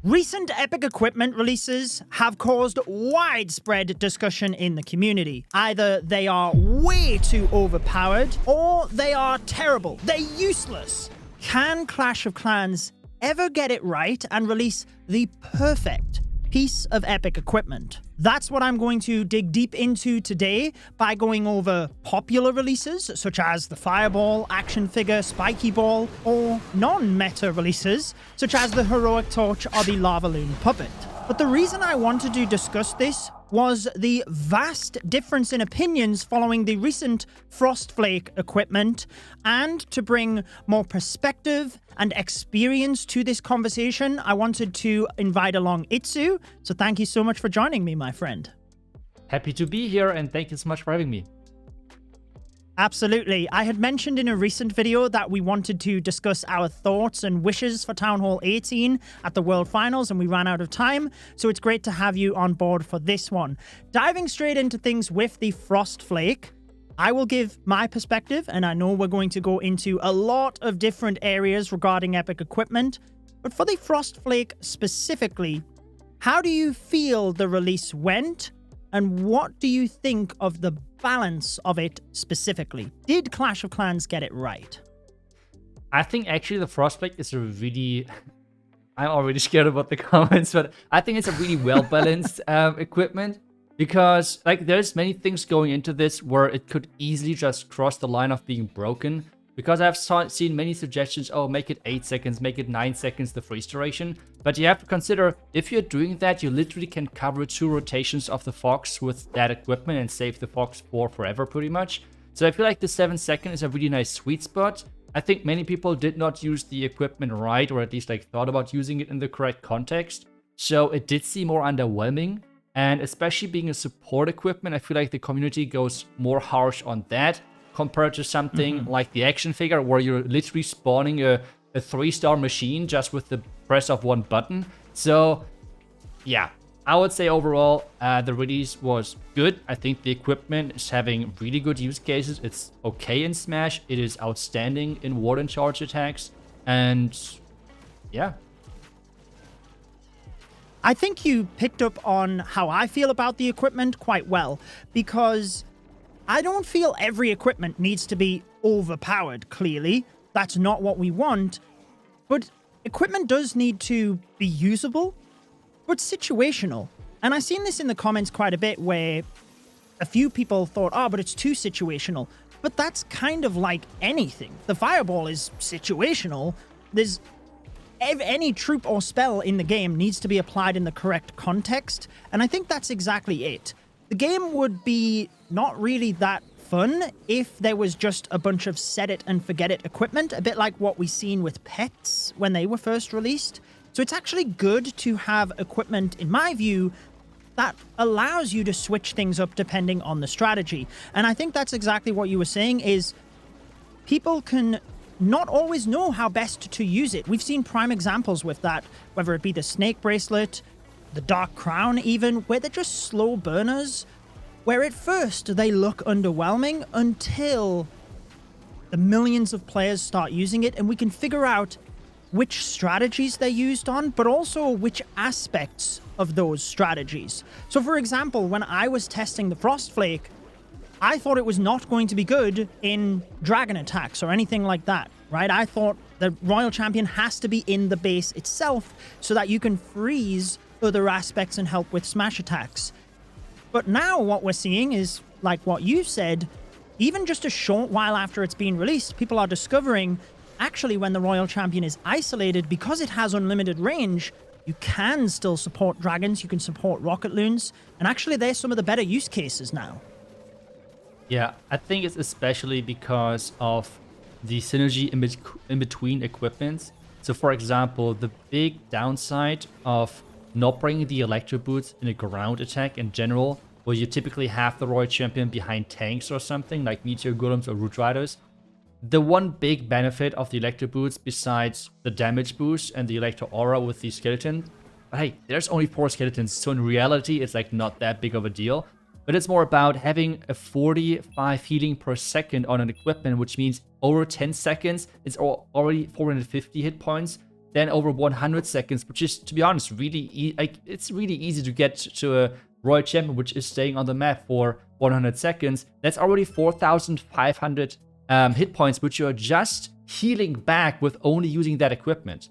Recent Epic equipment releases have caused widespread discussion in the community. Either they are way too overpowered, or they are terrible. They're useless. Can Clash of Clans ever get it right and release the perfect piece of Epic equipment? That's what I'm going to dig deep into today by going over popular releases such as the Fireball, Action Figure, Spiky Ball, or non-meta releases such as the Heroic Torch or the Lava Loon Puppet. But the reason I wanted to discuss this was the vast difference in opinions following the recent Flake equipment, and to bring more perspective and experience to this conversation, I wanted to invite along Itsu. So thank you so much for joining me, my friend. Happy to be here, and thank you so much for having me. Absolutely. I had mentioned in a recent video that we wanted to discuss our thoughts and wishes for Town Hall 18 at the World Finals, and we ran out of time, so it's great to have you on board for this one. Diving straight into things with the Flake, I will give my perspective, and I know we're going to go into a lot of different areas regarding Epic equipment, but for the Flake specifically, how do you feel the release went? And what do you think of the balance of it specifically? Did Clash of Clans get it right? I think actually the Flake is a really... I'm already scared about the comments, but I think it's a really well-balanced equipment, because like there's many things going into this where it could easily just cross the line of being broken. Because I've seen many suggestions, oh, make it 8 seconds, make it 9 seconds, the freeze duration. But you have to consider, if you're doing that, you literally can cover 2 rotations of the Fox with that equipment and save the Fox for forever, pretty much. So I feel like the 7 second is a really nice sweet spot. I think many people did not use the equipment right, or at least like thought about using it in the correct context. So it did seem more underwhelming. And especially being a support equipment, I feel like the community goes more harsh on that, compared to something like the Action Figure, where you're literally spawning a 3-star machine just with the press of one button. So yeah, I would say overall the release was good. I think the equipment is having really good use cases. It's okay in Smash. It is outstanding in Warden charge attacks. And yeah. I think you picked up on how I feel about the equipment quite well, because I don't feel every equipment needs to be overpowered, clearly. That's not what we want. But equipment does need to be usable, but situational. And I've seen this in the comments quite a bit, where a few people thought, oh, but it's too situational. But that's kind of like anything. The Fireball is situational. There's any troop or spell in the game needs to be applied in the correct context. And I think that's exactly it. The game would be not really that fun if there was just a bunch of set it and forget it equipment, a bit like what we seen with pets when they were first released. So it's actually good to have equipment, in my view, that allows you to switch things up depending on the strategy. And I think that's exactly what you were saying, is people can not always know how best to use it. We've seen prime examples with that, whether it be the Snake Bracelet, the Dark Crown even, where they're just slow burners, where at first they look underwhelming until the millions of players start using it, and we can figure out which strategies they're used on, but also which aspects of those strategies. So for example, when I was testing the Flake, I thought it was not going to be good in dragon attacks or anything like that, right? I thought the Royal Champion has to be in the base itself so that you can freeze other aspects and help with smash attacks. But now what we're seeing is, like what you said, even just a short while after it's been released, people are discovering actually when the Royal Champion is isolated, because it has unlimited range, you can still support dragons, you can support rocket loons, and actually they're some of the better use cases now. Yeah, I think it's especially because of the synergy in between equipments. So for example, the big downside of not bringing the Electro Boots in a ground attack in general, where you typically have the Royal Champion behind tanks or something like Meteor Golems or Root Riders. The one big benefit of the Electro Boots, besides the damage boost and the Electro Aura with the skeleton, but hey, there's only 4 skeletons, so in reality it's like not that big of a deal. But it's more about having a 45 healing per second on an equipment, which means over 10 seconds, it's already 450 hit points. then over 100 seconds, which is, to be honest, really it's really easy to get to a Royal Champion, which is staying on the map for 100 seconds. That's already 4,500 hit points, which you're just healing back with only using that equipment.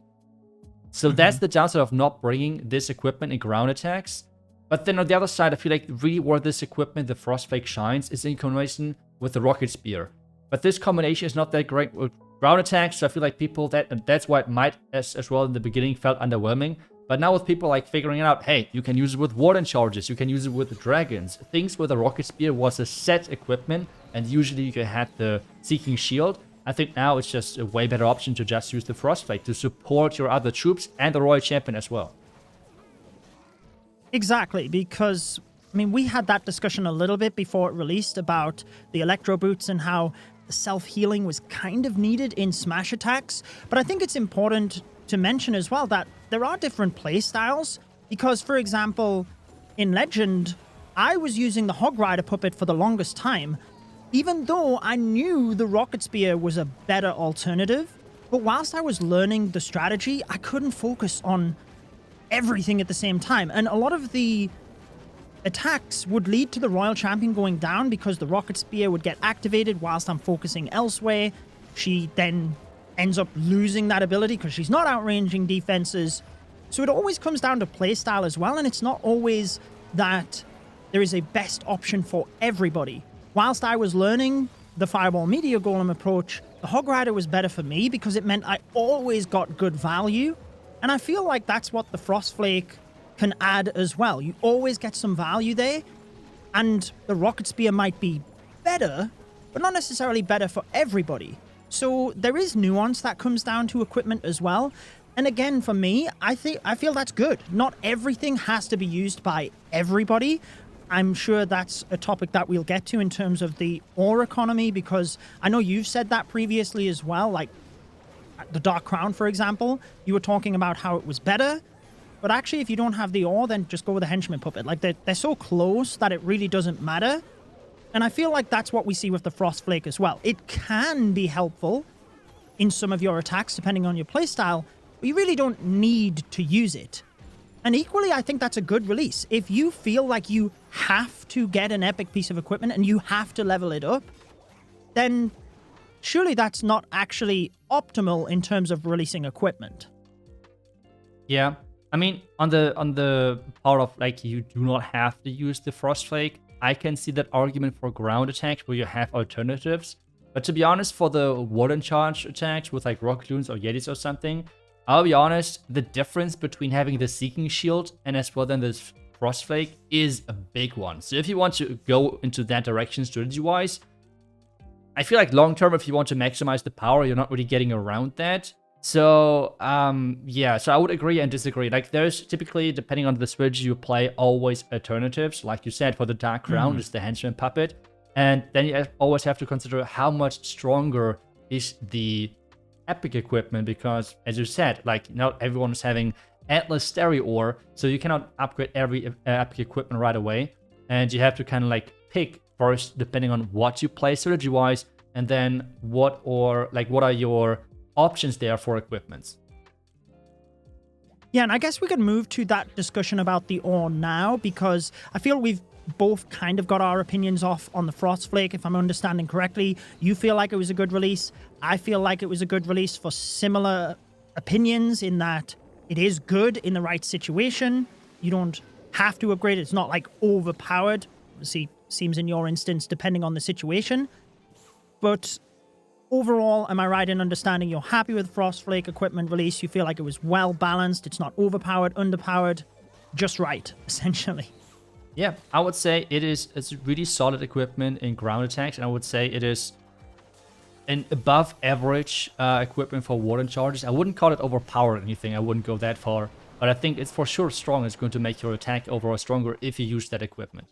So that's the downside of not bringing this equipment in ground attacks. But then on the other side, I feel like really where this equipment, the Frostflake, shines is in combination with the Rocket Spear. But this combination is not that great with ground attacks, so I feel like people that's why it might as well in the beginning felt underwhelming. But now with people like figuring out, hey, you can use it with Warden Charges, you can use it with dragons, things where the Rocket Spear was a set equipment, and usually you had the Seeking Shield. I think now it's just a way better option to just use the Frostflake to support your other troops and the Royal Champion as well. Exactly, because, I mean, we had that discussion a little bit before it released about the Electro Boots and how the self-healing was kind of needed in smash attacks. But I think it's important to mention as well that there are different play styles, because, for example, in Legend, I was using the Hog Rider puppet for the longest time, even though I knew the Rocket Spear was a better alternative. But whilst I was learning the strategy, I couldn't focus on everything at the same time. And a lot of the attacks would lead to the Royal Champion going down because the Rocket Spear would get activated whilst I'm focusing elsewhere. She then ends up losing that ability because she's not outranging defenses. So it always comes down to playstyle as well, and it's not always that there is a best option for everybody. Whilst I was learning the Fireball Meteor Golem approach, the Hog Rider was better for me because it meant I always got good value. And I feel like that's what the Frostflake can add as well. You always get some value there, and the Rocket Spear might be better, but not necessarily better for everybody. So there is nuance that comes down to equipment as well. And again, for me, I feel that's good. Not everything has to be used by everybody. I'm sure that's a topic that we'll get to in terms of the ore economy, because I know you've said that previously as well. Like the Dark Crown, for example, you were talking about how it was better. But actually, if you don't have the ore, then just go with the Henchman Puppet. Like they're so close that it really doesn't matter. And I feel like that's what we see with the Frostflake as well. It can be helpful in some of your attacks, depending on your playstyle, but you really don't need to use it. And equally, I think that's a good release. If you feel like you have to get an epic piece of equipment and you have to level it up, then surely that's not actually optimal in terms of releasing equipment. Yeah, I mean, on the part of like you do not have to use the Frostflake, I can see that argument for ground attacks where you have alternatives. But to be honest, for the Warden Charge attacks with like Rock Loons or Yetis or something, I'll be honest, the difference between having the Seeking Shield and as well then this Frostflake is a big one. So if you want to go into that direction strategy-wise, I feel like long-term, if you want to maximize the power, you're not really getting around that. So, yeah, so I would agree and disagree. Like, there's typically, depending on the strategy you play, always alternatives. Like you said, for the Dark Crown, it's the Henchman Puppet. And then you always have to consider how much stronger is the epic equipment, because as you said, like not everyone is having Atlas Stereo Ore, so you cannot upgrade every epic equipment right away, and you have to kind of like pick first depending on what you play strategy wise, and then what are your options there for equipments. Yeah, and I guess we could move to that discussion about the ore now, because I feel we've both kind of got our opinions off on the Frostflake, if I'm understanding correctly. You feel like it was a good release. I feel like it was a good release for similar opinions, in that it is good in the right situation. You don't have to upgrade it. It's not like overpowered. Obviously, seems in your instance, depending on the situation. But overall, am I right in understanding you're happy with Frostflake equipment release? You feel like it was well balanced. It's not overpowered, underpowered, just right, essentially. Yeah, I would say it's really solid equipment in ground attacks, and I would say it is an above average equipment for Warden Charges. I wouldn't call it overpowered or anything, I wouldn't go that far, but I think it's for sure strong. It's going to make your attack overall stronger if you use that equipment.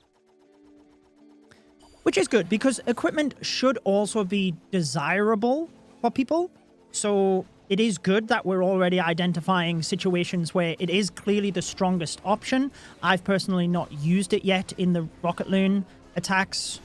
Which is good, because equipment should also be desirable for people. So it is good that we're already identifying situations where it is clearly the strongest option. I've personally not used it yet in the Rocket Loon attacks.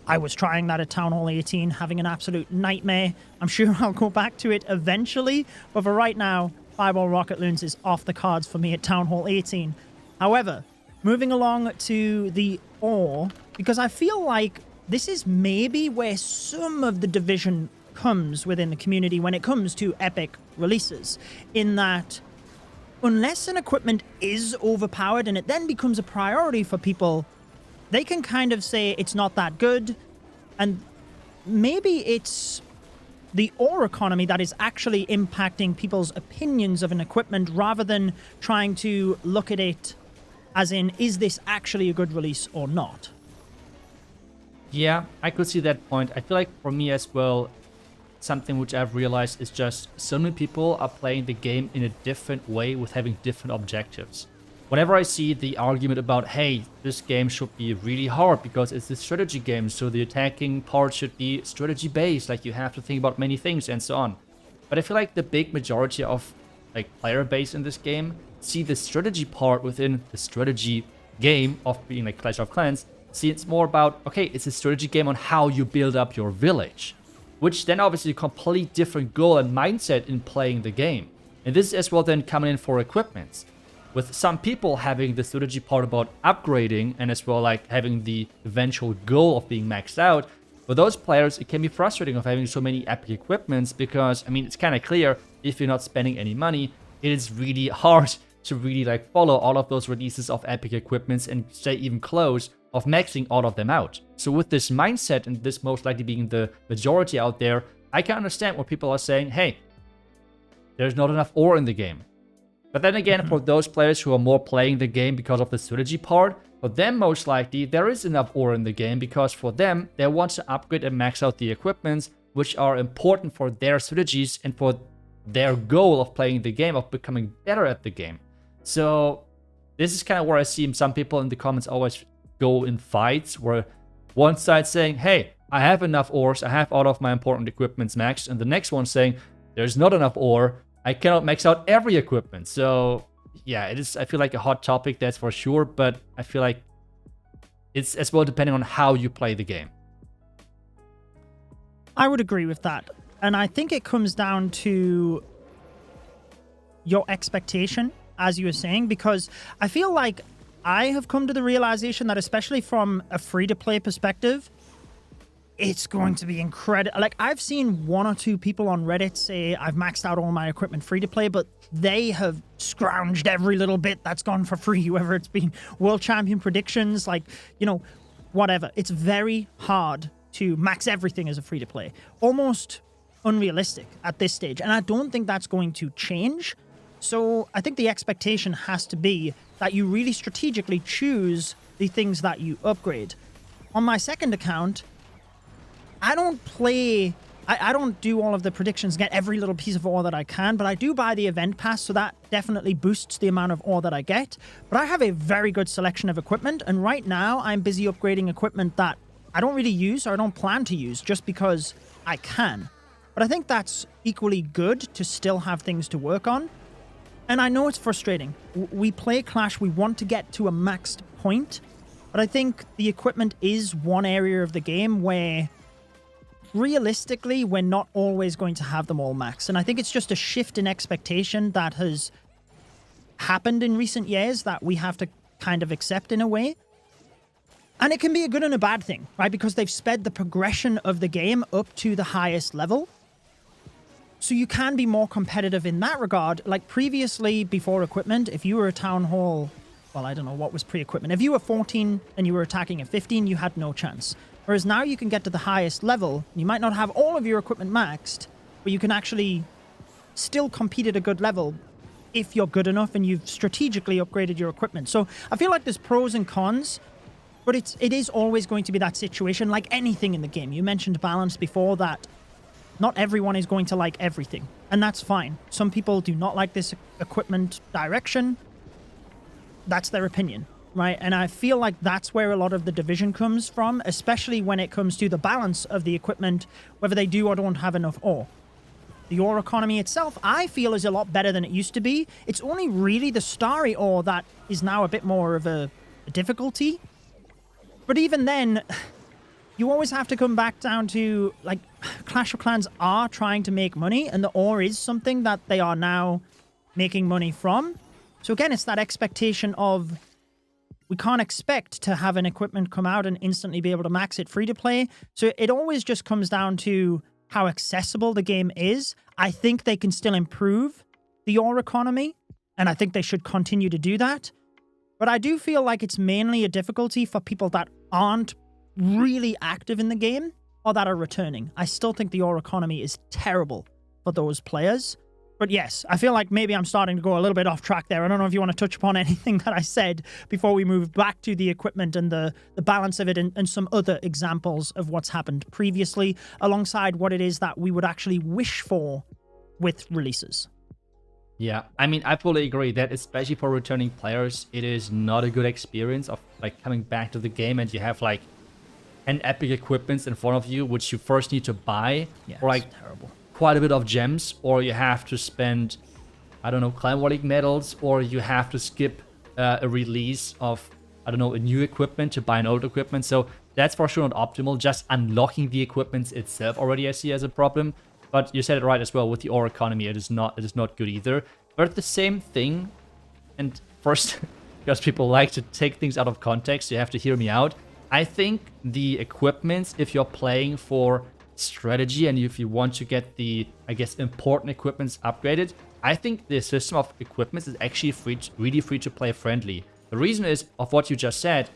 I was trying that at Town Hall 18, having an absolute nightmare. I'm sure I'll go back to it eventually, but for right now, Fireball Rocket Loons is off the cards for me at Town Hall 18. However, moving along to the ore, because I feel like this is maybe where some of the division comes within the community when it comes to epic releases, in that unless an equipment is overpowered and it then becomes a priority for people, they can kind of say it's not that good, and maybe it's the ore economy that is actually impacting people's opinions of an equipment rather than trying to look at it as in, is this actually a good release or not? Yeah, I could see that point. I feel like for me as well, something which I've realized is just so many people are playing the game in a different way with having different objectives. Whenever I see the argument about, hey, this game should be really hard because it's a strategy game, so the attacking part should be strategy based, like you have to think about many things and so on. But I feel like the big majority of like player base in this game see the strategy part within the strategy game of being like Clash of Clans. See, it's more about, okay, it's a strategy game on how you build up your village, which then obviously a complete different goal and mindset in playing the game. And this is as well then coming in for equipments, with some people having the strategy part about upgrading and as well like having the eventual goal of being maxed out. For those players, it can be frustrating of having so many epic equipments because, I mean, it's kind of clear if you're not spending any money, it is really hard to really like follow all of those releases of epic equipments and stay even close of maxing all of them out. So with this mindset, and this most likely being the majority out there, I can understand what people are saying, hey, there's not enough ore in the game. But then again, for those players who are more playing the game because of the strategy part, for them most likely there is enough ore in the game because for them, they want to upgrade and max out the equipments which are important for their strategies and for their goal of playing the game, of becoming better at the game. So this is kind of where I see some people in the comments always go in fights where one side saying, hey, I have enough ores, I have all of my important equipments maxed, and the next one saying, there's not enough ore, I cannot max out every equipment. So yeah, it is, I feel like, a hot topic, that's for sure, but I feel like it's as well depending on how you play the game. I would agree with that. And I think it comes down to your expectation, as you were saying, because I feel like I have come to the realization that, especially from a free-to-play perspective, it's going to be incredible. Like, I've seen one or two people on Reddit say, I've maxed out all my equipment free-to-play, but they have scrounged every little bit that's gone for free, whether it's been World Champion predictions, like, you know, whatever. It's very hard to max everything as a free-to-play. Almost unrealistic at this stage. And I don't think that's going to change. So I think the expectation has to be that you really strategically choose the things that you upgrade. On my second account, I don't do all of the predictions, get every little piece of ore that I can, but I do buy the event pass, so that definitely boosts the amount of ore that I get. But I have a very good selection of equipment, and right now I'm busy upgrading equipment that I don't really use or I don't plan to use just because I can. But I think that's equally good to still have things to work on. And I know it's frustrating. We play Clash, we want to get to a maxed point, but I think the equipment is one area of the game where realistically, we're not always going to have them all maxed. And I think it's just a shift in expectation that has happened in recent years that we have to kind of accept in a way. And it can be a good and a bad thing, right? Because they've sped the progression of the game up to the highest level. So you can be more competitive in that regard. Like previously, before equipment, if you were a Town Hall, well, I don't know what was pre-equipment. If you were 14 and you were attacking at 15, you had no chance. Whereas now you can get to the highest level. You might not have all of your equipment maxed, but you can actually still compete at a good level if you're good enough and you've strategically upgraded your equipment. So I feel like there's pros and cons, but it is always going to be that situation like anything in the game. You mentioned balance before, that not everyone is going to like everything, and that's fine. Some people do not like this equipment direction. That's their opinion, right? And I feel like that's where a lot of the division comes from, especially when it comes to the balance of the equipment, whether they do or don't have enough ore. The ore economy itself, I feel, is a lot better than it used to be. It's only really the starry ore that is now a bit more of a difficulty. But even then, you always have to come back down to, like, Clash of Clans are trying to make money, and the ore is something that they are now making money from. So again, it's that expectation of we can't expect to have an equipment come out and instantly be able to max it free to play. So it always just comes down to how accessible the game is. I think they can still improve the ore economy, and I think they should continue to do that. But I do feel like it's mainly a difficulty for people that aren't really active in the game or that are returning. I still think the ore economy is terrible for those players. But yes, I feel like maybe I'm starting to go a little bit off track there. I don't know if you want to touch upon anything that I said before we move back to the equipment and the balance of it and some other examples of what's happened previously, alongside what it is that we would actually wish for with releases. Yeah, I mean, I fully agree that especially for returning players, it is not a good experience of like coming back to the game and you have like an epic equipment in front of you, which you first need to buy, or like terrible. Quite a bit of gems, or you have to spend, I don't know, climatic medals, or you have to skip a release of, I don't know, a new equipment to buy an old equipment. So that's for sure not optimal. Just unlocking the equipment itself already I see as a problem. But you said it right as well with the ore economy. It is not good either. But the same thing, and first, because people like to take things out of context, you have to hear me out. I think the equipment, if you're playing for strategy and if you want to get the, I guess, important equipments upgraded, I think the system of equipments is actually really free to play friendly. The reason is of what you just said.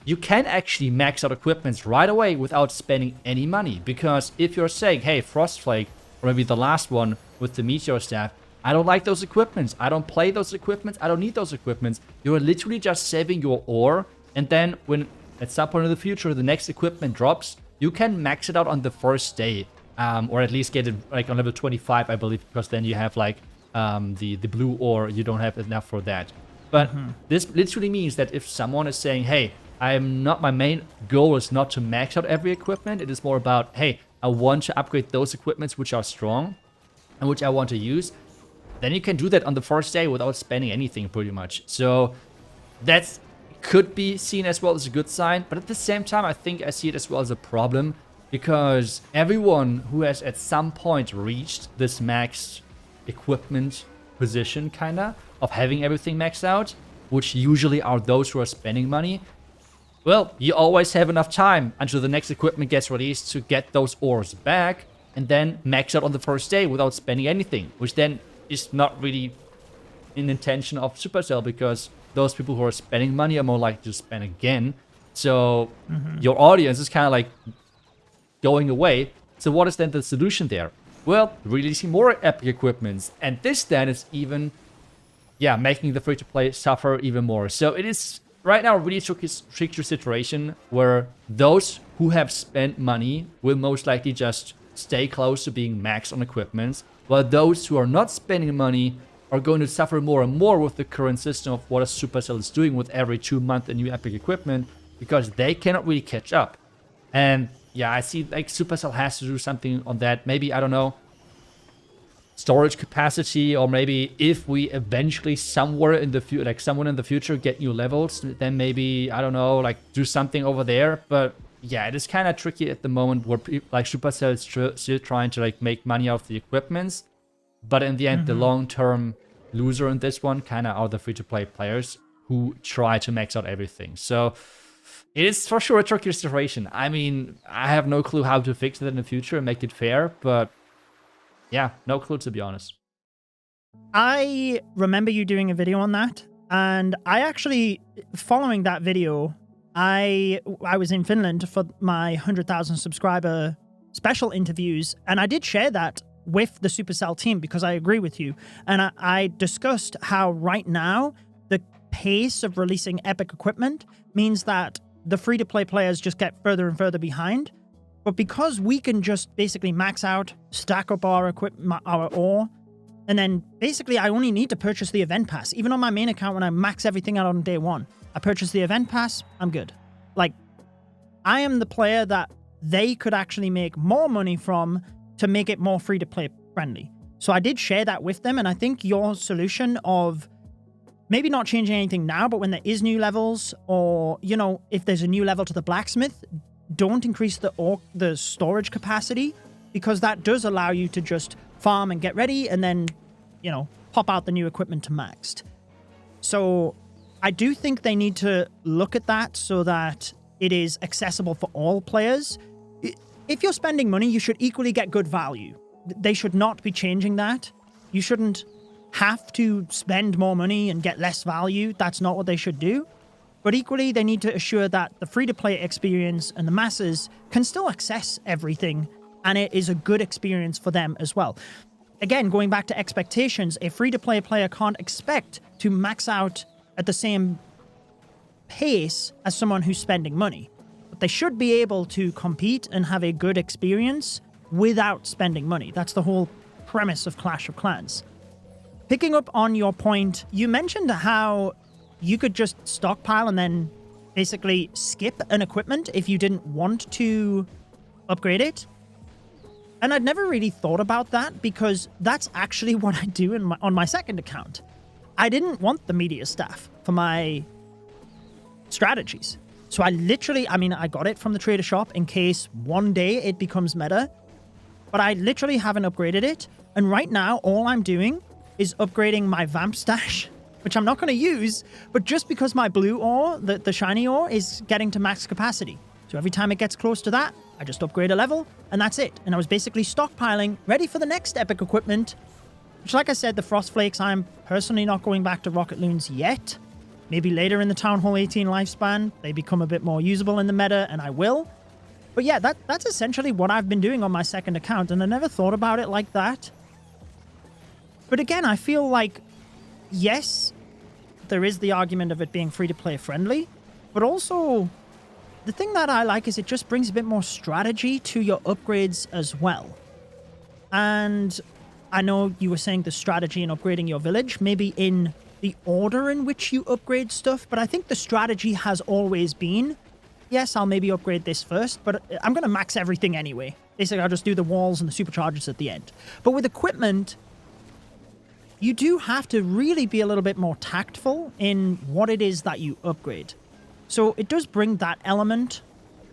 You can actually max out equipments right away without spending any money, because if you're saying, hey, Flake, or maybe the last one with the meteor staff, I don't like those equipments, I don't play those equipments, I don't need those equipments, you're literally just saving your ore, and then when at some point in the future the next equipment drops, you can max it out on the first day, or at least get it like on level 25, I believe, because then you have like the blue ore, you don't have enough for that. But this literally means that if someone is saying, hey, my main goal is not to max out every equipment, it is more about, hey, I want to upgrade those equipments which are strong and which I want to use, then you can do that on the first day without spending anything pretty much. So that could be seen as well as a good sign, but at the same time I think I see it as well as a problem, because everyone who has at some point reached this maxed equipment position kinda of having everything maxed out, which usually are those who are spending money, well, you always have enough time until the next equipment gets released to get those ores back and then max out on the first day without spending anything, which then is not really in intention of Supercell, because those people who are spending money are more likely to spend again. So your audience is kind of like going away. So what is then the solution there? Well, releasing more epic equipments. And this then is even, making the free-to-play suffer even more. So it is right now a really tricky situation where those who have spent money will most likely just stay close to being maxed on equipment, while those who are not spending money are going to suffer more and more with the current system of what a Supercell is doing with every 2 months a new epic equipment, because they cannot really catch up. And yeah, I see like Supercell has to do something on that. Maybe, I don't know, storage capacity, or maybe if we eventually someone in the future get new levels, then maybe, I don't know, like do something over there. But yeah, it is kind of tricky at the moment where like Supercell is still trying to like make money out of the equipments, but in the end, the long-term loser in this one kind of are the free-to-play players who try to max out everything. So it is for sure a tricky situation. I mean, I have no clue how to fix it in the future and make it fair, but yeah, no clue, to be honest. I remember you doing a video on that, and I actually, following that video, I was in Finland for my 100,000 subscriber special interviews, and I did share that with the Supercell team because I agree with you. And I discussed how right now the pace of releasing epic equipment means that the free-to-play players just get further and further behind. But because we can just basically max out, stack up our ore, and then basically I only need to purchase the event pass. Even on my main account, when I max everything out on day one, I purchase the event pass, I'm good. Like, I am the player that they could actually make more money from to make it more free-to-play friendly. So I did share that with them, and I think your solution of maybe not changing anything now, but when there is new levels, or, you know, if there's a new level to the blacksmith, don't increase the storage capacity, because that does allow you to just farm and get ready, and then, you know, pop out the new equipment to maxed. So I do think they need to look at that so that it is accessible for all players. If you're spending money, you should equally get good value. They should not be changing that. You shouldn't have to spend more money and get less value. That's not what they should do. But equally, they need to assure that the free-to-play experience and the masses can still access everything, and it is a good experience for them as well. Again, going back to expectations, a free-to-play player can't expect to max out at the same pace as someone who's spending money. But they should be able to compete and have a good experience without spending money. That's the whole premise of Clash of Clans. Picking up on your point, you mentioned how you could just stockpile and then basically skip an equipment if you didn't want to upgrade it. And I'd never really thought about that because that's actually what I do on my second account. I didn't want the media staff for my strategies. So I got it from the trader shop in case one day it becomes meta, but I literally haven't upgraded it. And right now, all I'm doing is upgrading my vamp stash, which I'm not going to use, but just because my blue ore, the shiny ore, is getting to max capacity. So every time it gets close to that, I just upgrade a level, and that's it. And I was basically stockpiling, ready for the next epic equipment, which, like I said, the Frost Flakes, I'm personally not going back to Rocket Loons yet. Maybe later in the Town Hall 18 lifespan, they become a bit more usable in the meta, and I will. But yeah, that's essentially what I've been doing on my second account, and I never thought about it like that. But again, I feel like, yes, there is the argument of it being free-to-play friendly, but also the thing that I like is it just brings a bit more strategy to your upgrades as well. And I know you were saying the strategy in upgrading your village, maybe in the order in which you upgrade stuff, but I think the strategy has always been, yes, I'll maybe upgrade this first, but I'm going to max everything anyway. Basically, I'll just do the walls and the superchargers at the end. But with equipment, you do have to really be a little bit more tactful in what it is that you upgrade. So it does bring that element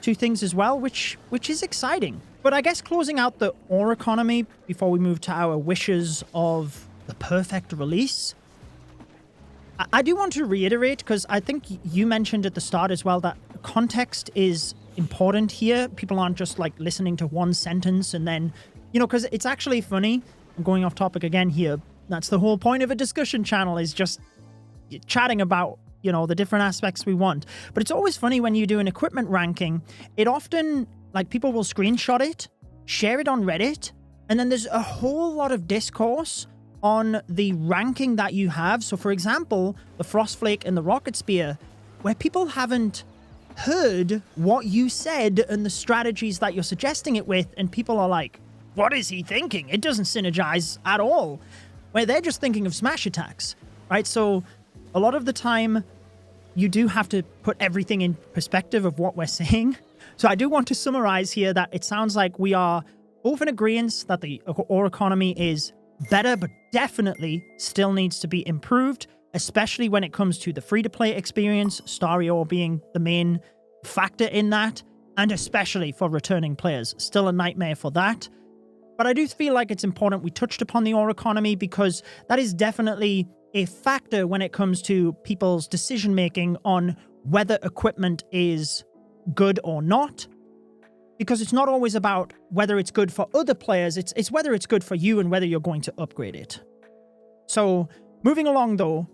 to things as well, which is exciting. But I guess closing out the ore economy before we move to our wishes of the perfect release, I do want to reiterate, because I think you mentioned at the start as well that context is important here. People aren't just like listening to one sentence and then, because it's actually funny. I'm going off topic again here. That's the whole point of a discussion channel, is just chatting about the different aspects we want. But it's always funny when you do an equipment ranking, it often, like, people will screenshot it, share it on Reddit, and then there's a whole lot of discourse on the ranking that you have. So for example, the Frost Flake and the Rocket Spear, where people haven't heard what you said and the strategies that you're suggesting it with, and people are like, what is he thinking? It doesn't synergize at all. Where they're just thinking of smash attacks, right? So a lot of the time, you do have to put everything in perspective of what we're saying. So I do want to summarize here that it sounds like we are both in agreement that the ore economy is better, but definitely still needs to be improved, especially when it comes to the free-to-play experience, Starry Ore being the main factor in that, and especially for returning players. Still a nightmare for that. But I do feel like it's important we touched upon the ore economy, because that is definitely a factor when it comes to people's decision-making on whether equipment is good or not. Because it's not always about whether it's good for other players, it's whether it's good for you and whether you're going to upgrade it. So, moving along though,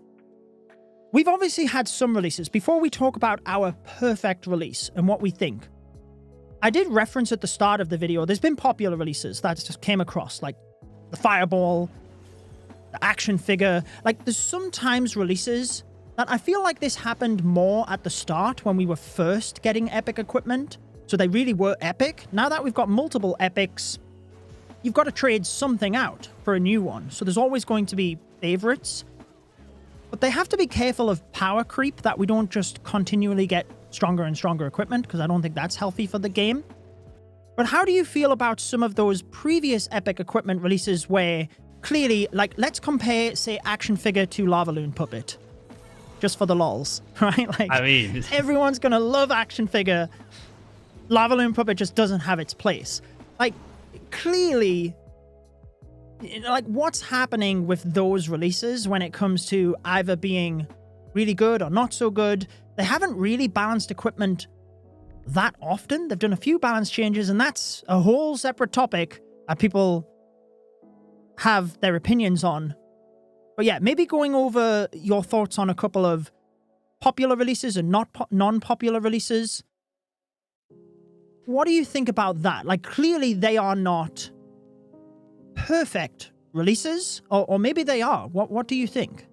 we've obviously had some releases. Before we talk about our perfect release and what we think, I did reference at the start of the video, there's been popular releases that just came across, like the Fireball, the action figure. Like, there's sometimes releases that I feel like this happened more at the start when we were first getting epic equipment. So they really were epic. Now that we've got multiple epics, you've got to trade something out for a new one. So there's always going to be favorites. But they have to be careful of power creep, that we don't just continually get stronger and stronger equipment, because I don't think that's healthy for the game. But how do you feel about some of those previous epic equipment releases where clearly, like, let's compare, say, action figure to Lava Loon Puppet. Just for the lols, right? Like, I mean, everyone's going to love action figure. Lava Loon Puppet just doesn't have its place. Like, clearly, Like, what's happening with those releases when it comes to either being really good or not so good? They haven't really balanced equipment that often. They've done a few balance changes, and that's a whole separate topic that people have their opinions on. But yeah, maybe going over your thoughts on a couple of popular releases and non-popular releases. What do you think about that? Like, clearly they are not perfect releases, or maybe they are. What do you think?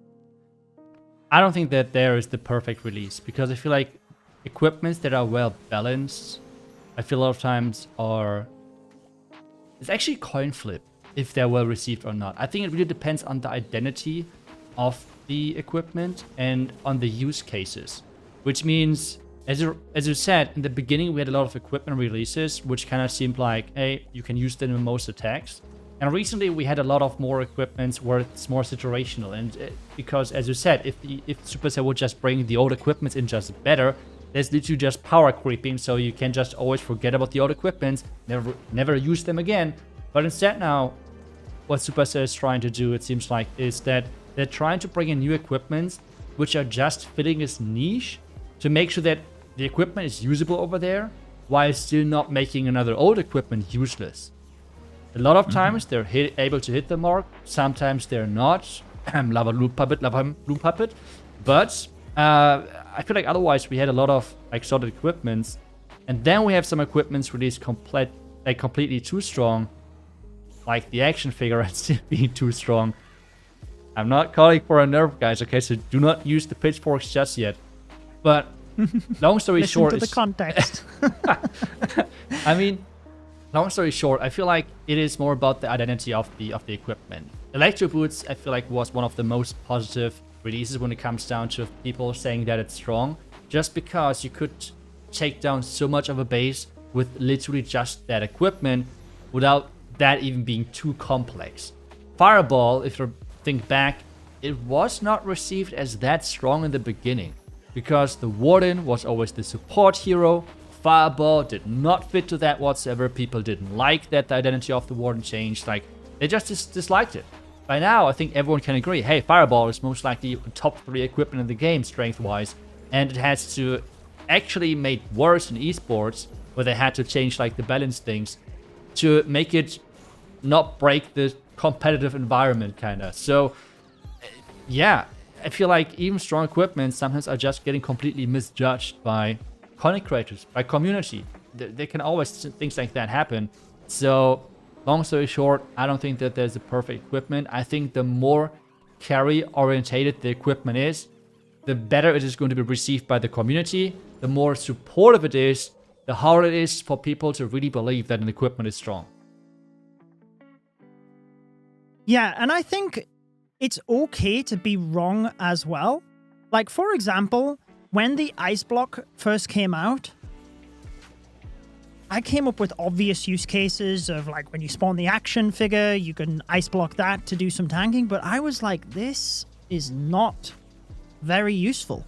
I don't think that there is the perfect release, because I feel like equipments that are well balanced, I feel a lot of times it's actually coin flip if they're well received or not. I think it really depends on the identity of the equipment and on the use cases, which means, as you said, in the beginning we had a lot of equipment releases which kind of seemed like, hey, you can use them in most attacks. And recently we had a lot of more equipments where it's more situational, and because, as you said, if Supercell would just bring the old equipments in just better, there's literally just power creeping, so you can just always forget about the old equipments, never use them again. But instead now, what Supercell is trying to do, it seems like, is that they're trying to bring in new equipments which are just fitting this niche to make sure that the equipment is usable over there while still not making another old equipment useless. A lot of times they're able to hit the mark, sometimes they're not. Lava Loom Puppet. But I feel like otherwise we had a lot of like solid equipments, and then we have some equipments released completely too strong, like the action figure and still being too strong. I'm not calling for a nerf, guys, okay? So do not use the pitchforks just yet. But long story short, Listen to the context. I mean, long story short, I feel like it is more about the identity of the equipment. Electro Boots, I feel like, was one of the most positive releases when it comes down to people saying that it's strong, just because you could take down so much of a base with literally just that equipment without that even being too complex. Fireball, if you think back, it was not received as that strong in the beginning, because the Warden was always the support hero. Fireball did not fit to that whatsoever. People didn't like that the identity of the Warden changed. Like, they just disliked it. By now, I think everyone can agree, hey, Fireball is most likely top 3 equipment in the game, strength-wise. And it has to actually made worse in esports, where they had to change like the balance things to make it not break the competitive environment, kinda. So, yeah, I feel like even strong equipment sometimes are just getting completely misjudged by content creators, by community. There can always things like that happen. So, long story short, I don't think that there's a perfect equipment. I think the more carry-orientated the equipment is, the better it is going to be received by the community. The more supportive it is, the harder it is for people to really believe that an equipment is strong. Yeah, and I think it's okay to be wrong as well. Like, for example, when the ice block first came out, I came up with obvious use cases of, like, when you spawn the action figure, you can ice block that to do some tanking, but I was like, this is not very useful.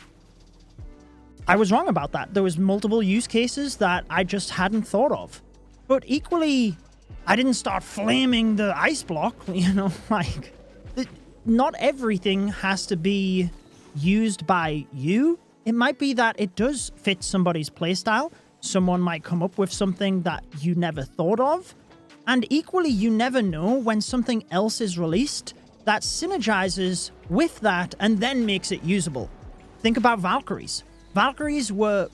I was wrong about that. There was multiple use cases that I just hadn't thought of. But equally, I didn't start flaming the ice block, like, not everything has to be used by you. It might be that it does fit somebody's playstyle. Someone might come up with something that you never thought of. And equally, you never know when something else is released that synergizes with that and then makes it usable. Think about Valkyries. Valkyries were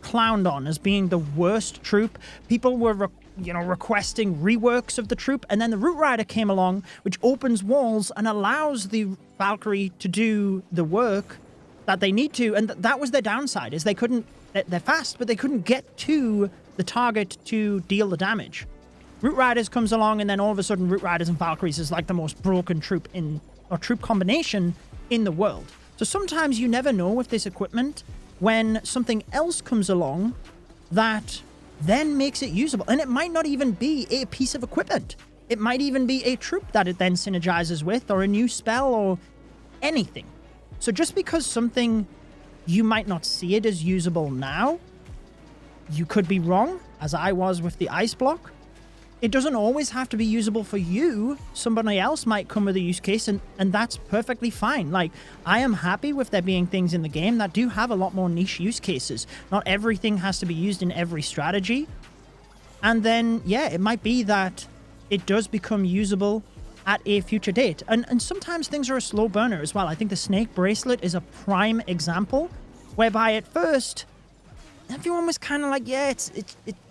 clowned on as being the worst troop. People were requesting reworks of the troop, and then the Root Rider came along, which opens walls and allows the Valkyrie to do the work that they need to, and that was their downside, is they couldn't, they're fast, but they couldn't get to the target to deal the damage. Root Riders comes along, and then all of a sudden Root Riders and Valkyries is like the most broken troop troop combination in the world. So sometimes you never know with this equipment when something else comes along that then makes it usable. And it might not even be a piece of equipment. It might even be a troop that it then synergizes with, or a new spell, or anything. So just because something, you might not see it as usable now, you could be wrong, as I was with the ice block. it doesn't always have to be usable for you. Somebody else might come with a use case, and that's perfectly fine. Like, I am happy with there being things in the game that do have a lot more niche use cases. Not everything has to be used in every strategy. And then, yeah, it might be that it does become usable at a future date. And sometimes things are a slow burner as well. I think the snake bracelet is a prime example, whereby at first everyone was kind of like, yeah,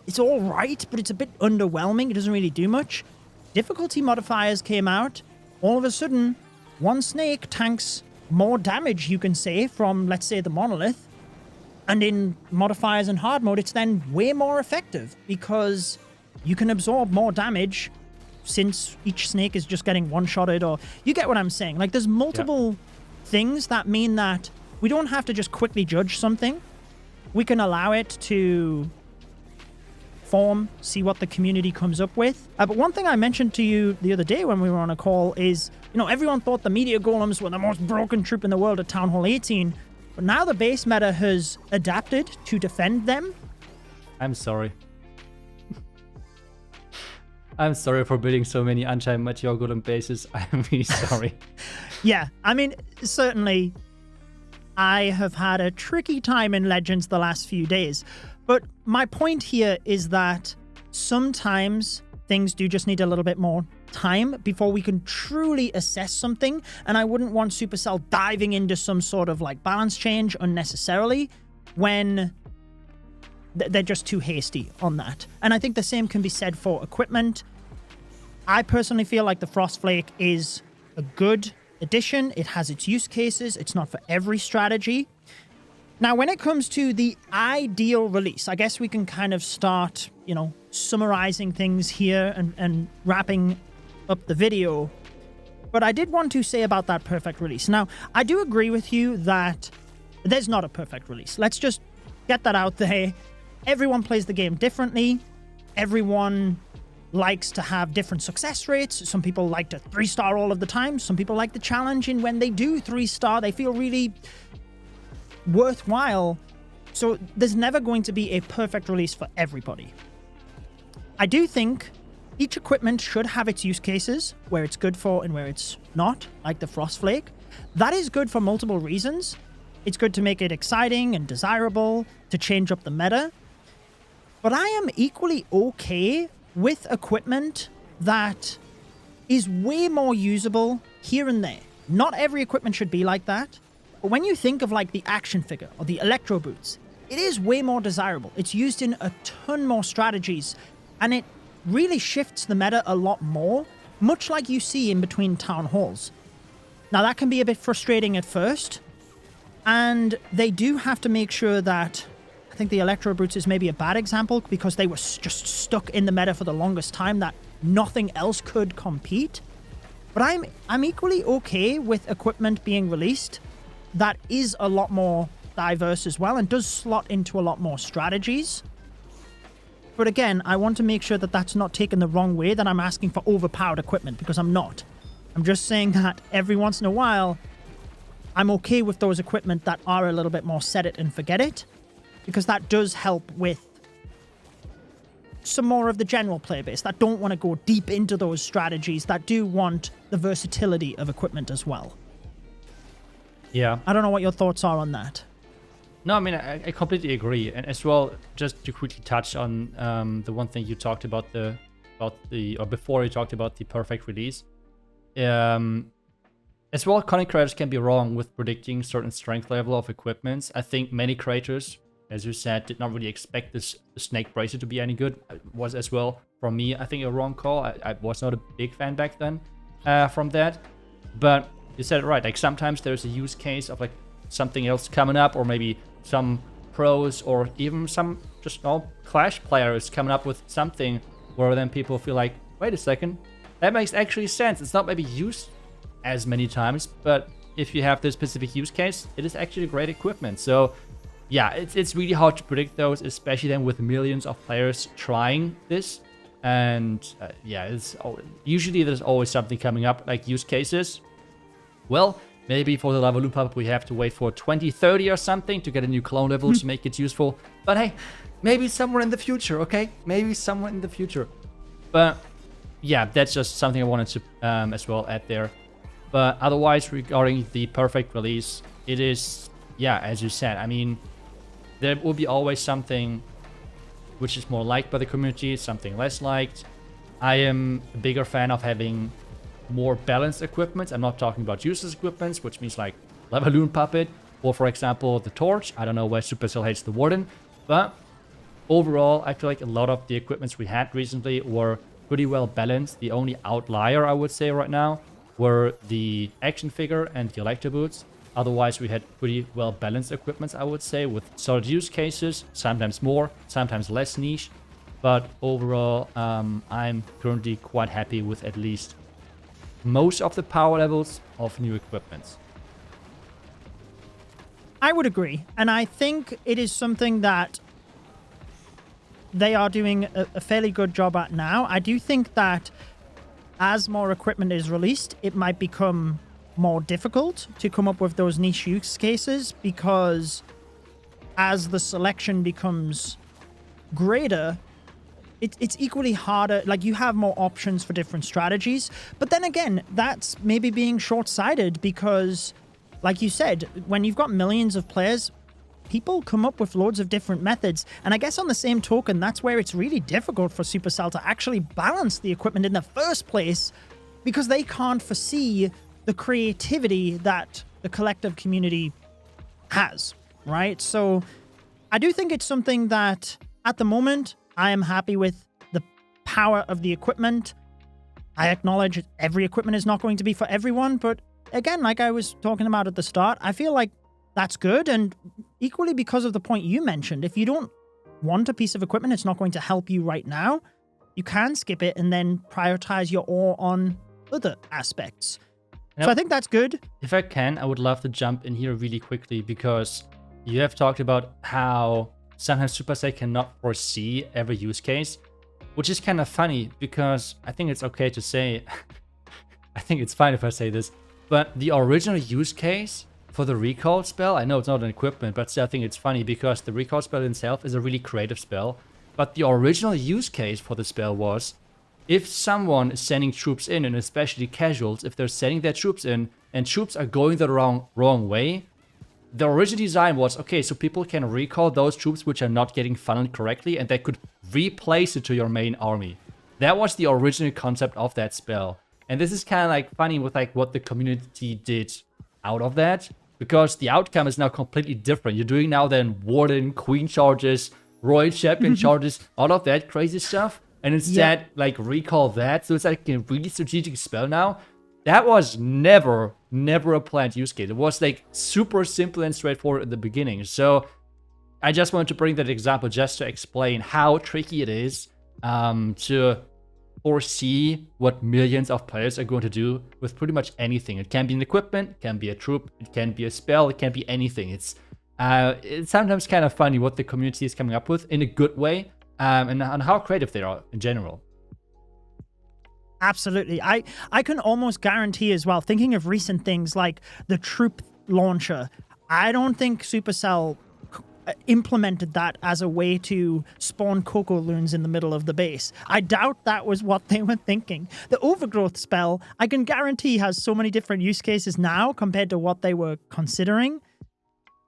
it's all right, but it's a bit underwhelming. It doesn't really do much. Difficulty modifiers came out. All of a sudden, one snake tanks more damage, you can say, from, let's say, the monolith. And in modifiers and hard mode, it's then way more effective because you can absorb more damage since each snake is just getting one-shotted, or you get what I'm saying. Like, there's multiple things that mean that we don't have to just quickly judge something. We can allow it to form, see what the community comes up with. But one thing I mentioned to you the other day when we were on a call is, everyone thought the meteor golems were the most broken troop in the world at Town Hall 18, but now the base meta has adapted to defend them. I'm sorry. I'm sorry for building so many anti-meteor golem bases. I'm really sorry. Yeah, I mean, certainly I have had a tricky time in Legends the last few days. But my point here is that sometimes things do just need a little bit more time before we can truly assess something. And I wouldn't want Supercell diving into some sort of like balance change unnecessarily when they're just too hasty on that. And I think the same can be said for equipment. I personally feel like the Flake is a good addition. It has its use cases. It's not for every strategy. Now, when it comes to the ideal release, I guess we can kind of start, summarizing things here and wrapping up the video. But I did want to say about that perfect release. Now, I do agree with you that there's not a perfect release. Let's just get that out there. Everyone plays the game differently. Everyone likes to have different success rates. Some people like to 3-star all of the time. Some people like the challenge, and when they do 3-star, they feel really worthwhile. So there's never going to be a perfect release for everybody. I do think each equipment should have its use cases, where it's good for and where it's not, like the Flake. That is good for multiple reasons. It's good to make it exciting and desirable, to change up the meta. But I am equally okay with equipment that is way more usable here and there. Not every equipment should be like that. But when you think of like the action figure or the electro boots, it is way more desirable. It's used in a ton more strategies, and it really shifts the meta a lot more, much like you see in between town halls. Now, that can be a bit frustrating at first, and they do have to make sure that, I think the Electro Brutes is maybe a bad example because they were just stuck in the meta for the longest time that nothing else could compete. But I'm equally okay with equipment being released that is a lot more diverse as well and does slot into a lot more strategies. But again, I want to make sure that that's not taken the wrong way, that I'm asking for overpowered equipment, because I'm not. I'm just saying that every once in a while, I'm okay with those equipment that are a little bit more set it and forget it, because that does help with some more of the general player base that don't want to go deep into those strategies, that do want the versatility of equipment as well. Yeah. I don't know what your thoughts are on that. No, I mean, I completely agree. And as well, just to quickly touch on the one thing you talked about before you talked about the perfect release. As well, content creators can be wrong with predicting certain strength level of equipments. I think many creators, as you said, did not really expect this snake bracelet to be any good. It was as well, from me, I think a wrong call. I was not a big fan back then from that. But you said it right. Like, sometimes there's a use case of like something else coming up, or maybe some pros or even some just Clash players coming up with something where then people feel like, wait a second, that makes actually sense. It's not maybe used as many times, but if you have this specific use case, it is actually great equipment. So yeah, it's really hard to predict those, especially then with millions of players trying this. And yeah, usually there's always something coming up, like use cases. Well, maybe for the lava loop up, we have to wait for 2030 or something to get a new clone level to make it useful. But hey, maybe somewhere in the future, okay? Maybe somewhere in the future. But yeah, that's just something I wanted to as well add there. But otherwise, regarding the perfect release, it is, yeah, as you said, I mean, there will be always something which is more liked by the community, something less liked. I am a bigger fan of having more balanced equipment. I'm not talking about useless equipment, which means like Levaloon Puppet, or for example, the Torch. I don't know why Supercell hates the Warden, but overall, I feel like a lot of the equipments we had recently were pretty well balanced. The only outlier, I would say right now, were the action figure and the Electro Boots. Otherwise, we had pretty well balanced equipments, I would say, with solid use cases, sometimes more, sometimes less niche. But overall, I'm currently quite happy with at least most of the power levels of new equipments. I would agree. And I think it is something that they are doing a fairly good job at now. I do think that as more equipment is released, it might become more difficult to come up with those niche use cases, because as the selection becomes greater, it's equally harder. Like, you have more options for different strategies. But then again, that's maybe being short-sighted, because, like you said, when you've got millions of players, people come up with loads of different methods. And I guess on the same token, that's where it's really difficult for Supercell to actually balance the equipment in the first place, because they can't foresee the creativity that the collective community has, right? So I do think it's something that, at the moment, I am happy with the power of the equipment. I acknowledge every equipment is not going to be for everyone, but again, like I was talking about at the start, I feel like that's good. And equally, because of the point you mentioned, if you don't want a piece of equipment, it's not going to help you right now, you can skip it and then prioritize your ore on other aspects. So I think that's good. If I can, I would love to jump in here really quickly, because you have talked about how sometimes Supercell cannot foresee every use case, which is kind of funny, because I think it's okay to say, I think it's fine if I say this, but the original use case for the recall spell, I know it's not an equipment, but still I think it's funny, because the recall spell itself is a really creative spell, but the original use case for the spell was, if someone is sending troops in, and especially casuals, if they're sending their troops in and troops are going the wrong way, the original design was, okay, so people can recall those troops which are not getting funneled correctly, and they could replace it to your main army. That was the original concept of that spell. And this is kind of like funny with like what the community did out of that, because the outcome is now completely different. You're doing now then Warden, Queen charges, Royal Champion charges, all of that crazy stuff. And instead, like, recall that. So it's like a really strategic spell now. That was never a planned use case. It was like super simple and straightforward at the beginning. So I just wanted to bring that example just to explain how tricky it is to foresee what millions of players are going to do with pretty much anything. It can be an equipment, it can be a troop, it can be a spell, it can be anything. It's sometimes kind of funny what the community is coming up with in a good way. And how creative they are in general. Absolutely. I can almost guarantee as well, thinking of recent things like the troop launcher, I don't think Supercell implemented that as a way to spawn Coco Loons in the middle of the base. I doubt that was what they were thinking. The Overgrowth spell, I can guarantee, has so many different use cases now compared to what they were considering.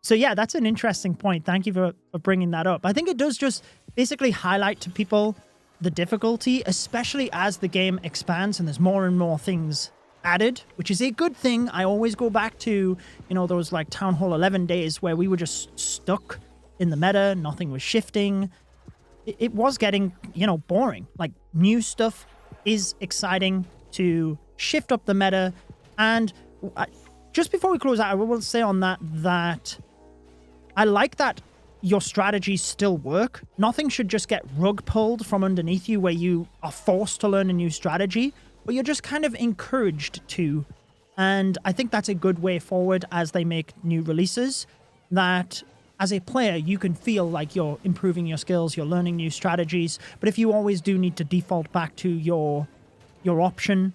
So yeah, that's an interesting point. Thank you for bringing that up. I think it does just basically highlight to people the difficulty, especially as the game expands and there's more and more things added, which is a good thing. I always go back to, those like Town Hall 11 days where we were just stuck in the meta, nothing was shifting. It was getting, boring. Like, new stuff is exciting to shift up the meta. And just before we close out, I will say on that I like that your strategies still work. Nothing should just get rug pulled from underneath you where you are forced to learn a new strategy, but you're just kind of encouraged to. And I think that's a good way forward as they make new releases, that as a player, you can feel like you're improving your skills, you're learning new strategies. But if you always do need to default back to your option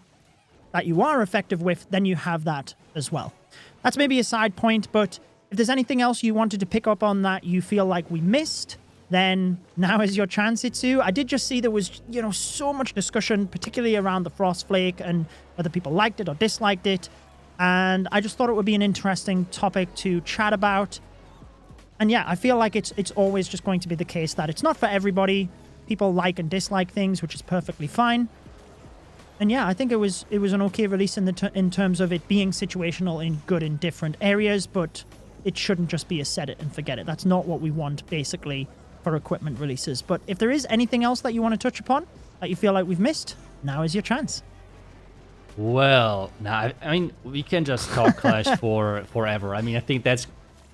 that you are effective with, then you have that as well. That's maybe a side point, but if there's anything else you wanted to pick up on that you feel like we missed, then now is your chance, Itsu. I did just see there was, you know, so much discussion, particularly around the Frost Flake and whether people liked it or disliked it. And I just thought it would be an interesting topic to chat about. And yeah, I feel like it's always just going to be the case that it's not for everybody. People like and dislike things, which is perfectly fine. And yeah, I think it was an okay release in terms of it being situational in good and different areas, but it shouldn't just be a set it and forget it. That's not what we want, basically, for equipment releases. But if there is anything else that you want to touch upon that you feel like we've missed, now is your chance. Well, now I mean, we can just talk Clash for forever. I mean, I think that's,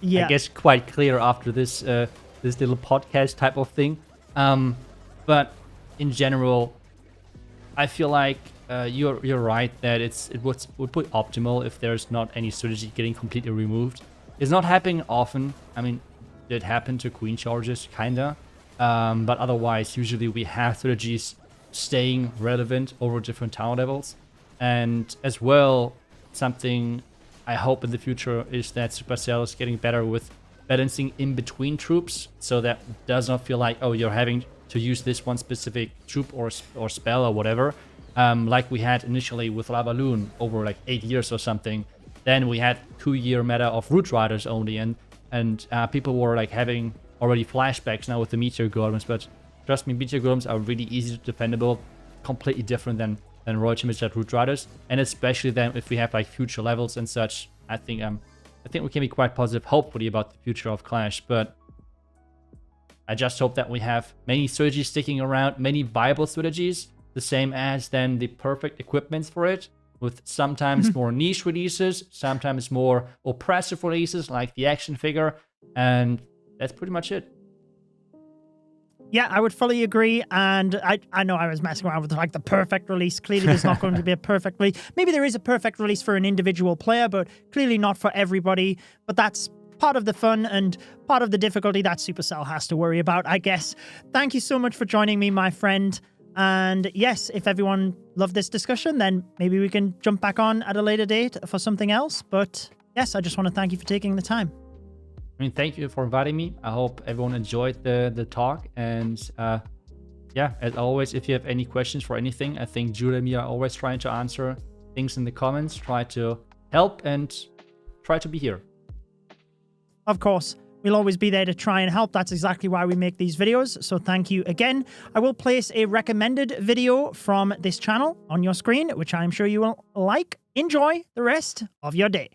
I guess, quite clear after this this little podcast type of thing. But in general, I feel like you're right that it would be optimal if there's not any strategy getting completely removed. It's not happening often. I mean, it happened to Queen Charges, kinda. But otherwise, usually we have strategies staying relevant over different tower levels. And as well, something I hope in the future is that Supercell is getting better with balancing in between troops, so that it does not feel like, oh, you're having to use this one specific troop or spell or whatever. Like we had initially with Lavaloon over like 8 years or something. Then we had 2-year meta of Root Riders only, and people were like having already flashbacks now with the Meteor Golems. But trust me, Meteor Golems are really easy to defendable, completely different than Royal Champions Root Riders, and especially then if we have like future levels and such. I think we can be quite positive, hopefully, about the future of Clash. But I just hope that we have many strategies sticking around, many viable strategies, the same as then the perfect equipments for it, with sometimes more niche releases, sometimes more oppressive releases like the action figure, and that's pretty much it. Yeah, I would fully agree, and I know I was messing around with like the perfect release. Clearly, there's not going to be a perfect release. Maybe there is a perfect release for an individual player, but clearly not for everybody. But that's part of the fun and part of the difficulty that Supercell has to worry about, I guess. Thank you so much for joining me, my friend. And yes, if everyone loved this discussion, then maybe we can jump back on at a later date for something else. But yes, I just want to thank you for taking the time. I mean, thank you for inviting me. I hope everyone enjoyed the talk. And yeah, as always, if you have any questions for anything, I think Judo and me are always trying to answer things in the comments, try to help, and try to be here. Of course, we'll always be there to try and help. That's exactly why we make these videos. So thank you again. I will place a recommended video from this channel on your screen, which I'm sure you will like. Enjoy the rest of your day.